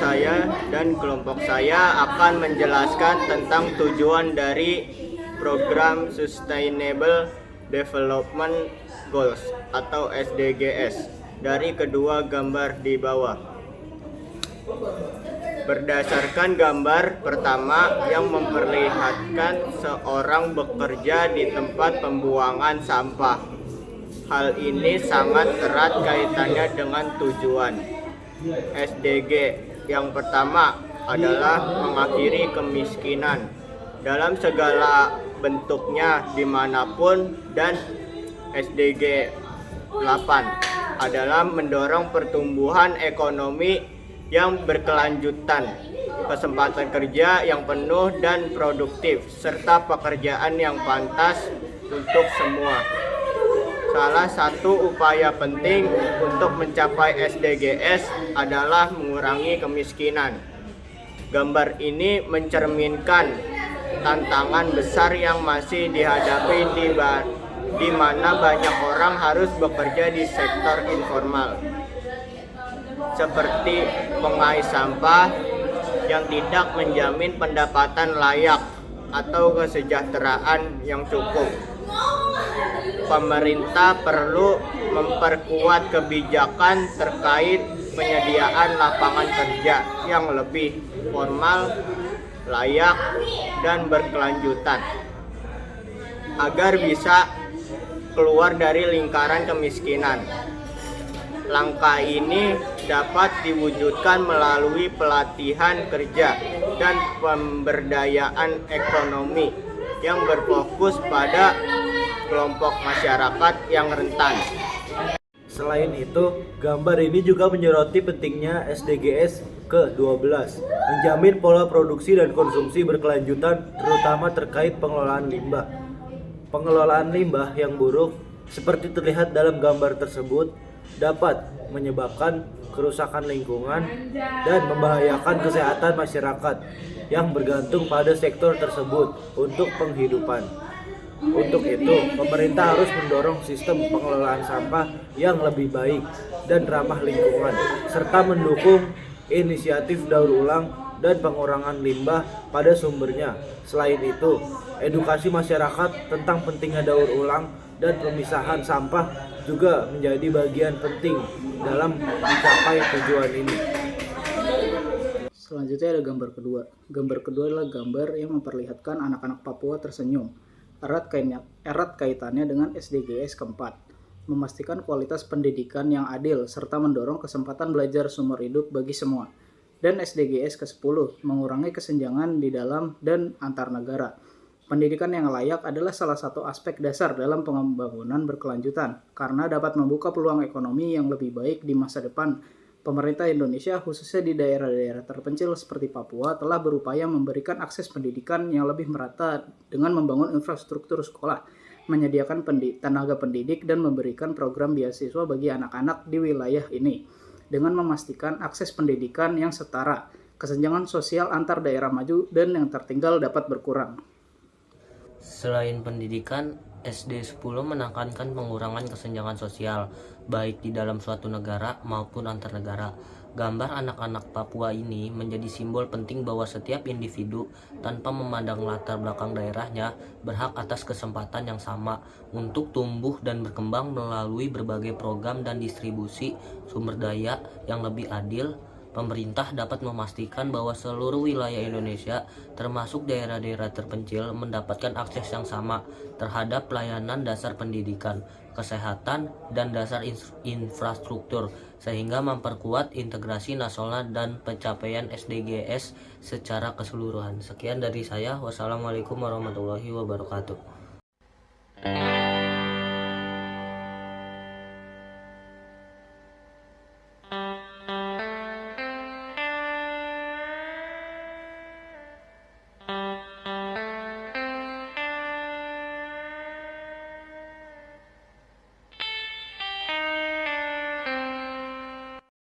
saya dan kelompok saya akan menjelaskan tentang tujuan dari program Sustainable Development Goals atau SDGs dari kedua gambar di bawah. Berdasarkan gambar pertama yang memperlihatkan seorang bekerja di tempat pembuangan sampah. Hal ini sangat erat kaitannya dengan tujuan SDG. Yang pertama adalah mengakhiri kemiskinan dalam segala bentuknya dimanapun, dan SDG 8 adalah mendorong pertumbuhan ekonomi yang berkelanjutan, kesempatan kerja yang penuh dan produktif, serta pekerjaan yang pantas untuk semua. Salah satu upaya penting untuk mencapai SDGs adalah mengurangi kemiskinan. Gambar ini mencerminkan tantangan besar yang masih dihadapi di mana banyak orang harus bekerja di sektor informal, seperti pengais sampah yang tidak menjamin pendapatan layak atau kesejahteraan yang cukup. Pemerintah perlu memperkuat kebijakan terkait penyediaan lapangan kerja yang lebih formal, layak, dan berkelanjutan agar bisa keluar dari lingkaran kemiskinan. Langkah ini dapat diwujudkan melalui pelatihan kerja dan pemberdayaan ekonomi yang berfokus pada kelompok masyarakat yang rentan. Selain itu, gambar ini juga menyoroti pentingnya SDGs ke-12, menjamin pola produksi dan konsumsi berkelanjutan, terutama terkait pengelolaan limbah. Pengelolaan limbah yang buruk, seperti terlihat dalam gambar tersebut, dapat menyebabkan kerusakan lingkungan dan membahayakan kesehatan masyarakat yang bergantung pada sektor tersebut untuk penghidupan. Untuk itu, pemerintah harus mendorong sistem pengelolaan sampah yang lebih baik dan ramah lingkungan, serta mendukung inisiatif daur ulang dan pengurangan limbah pada sumbernya. Selain itu, edukasi masyarakat tentang pentingnya daur ulang dan pemisahan sampah juga menjadi bagian penting dalam mencapai tujuan ini. Selanjutnya ada gambar kedua. Gambar kedua adalah gambar yang memperlihatkan anak-anak Papua tersenyum. Erat kaitannya dengan SDGs keempat, memastikan kualitas pendidikan yang adil serta mendorong kesempatan belajar seumur hidup bagi semua. Dan SDGs ke-10, mengurangi kesenjangan di dalam dan antar negara. Pendidikan yang layak adalah salah satu aspek dasar dalam pembangunan berkelanjutan karena dapat membuka peluang ekonomi yang lebih baik di masa depan. Pemerintah Indonesia, khususnya di daerah-daerah terpencil seperti Papua, telah berupaya memberikan akses pendidikan yang lebih merata dengan membangun infrastruktur sekolah, menyediakan tenaga pendidik, dan memberikan program beasiswa bagi anak-anak di wilayah ini, dengan memastikan akses pendidikan yang setara, kesenjangan sosial antar daerah maju dan yang tertinggal dapat berkurang. Selain pendidikan, SD 10 menekankan pengurangan kesenjangan sosial, baik di dalam suatu negara maupun antar negara. Gambar anak-anak Papua ini menjadi simbol penting bahwa setiap individu, tanpa memandang latar belakang daerahnya, berhak atas kesempatan yang sama untuk tumbuh dan berkembang melalui berbagai program dan distribusi sumber daya yang lebih adil. Pemerintah dapat memastikan bahwa seluruh wilayah Indonesia, termasuk daerah-daerah terpencil, mendapatkan akses yang sama terhadap pelayanan dasar pendidikan, kesehatan, dan dasar infrastruktur, sehingga memperkuat integrasi nasional dan pencapaian SDGs secara keseluruhan. Sekian dari saya. Wassalamualaikum warahmatullahi wabarakatuh.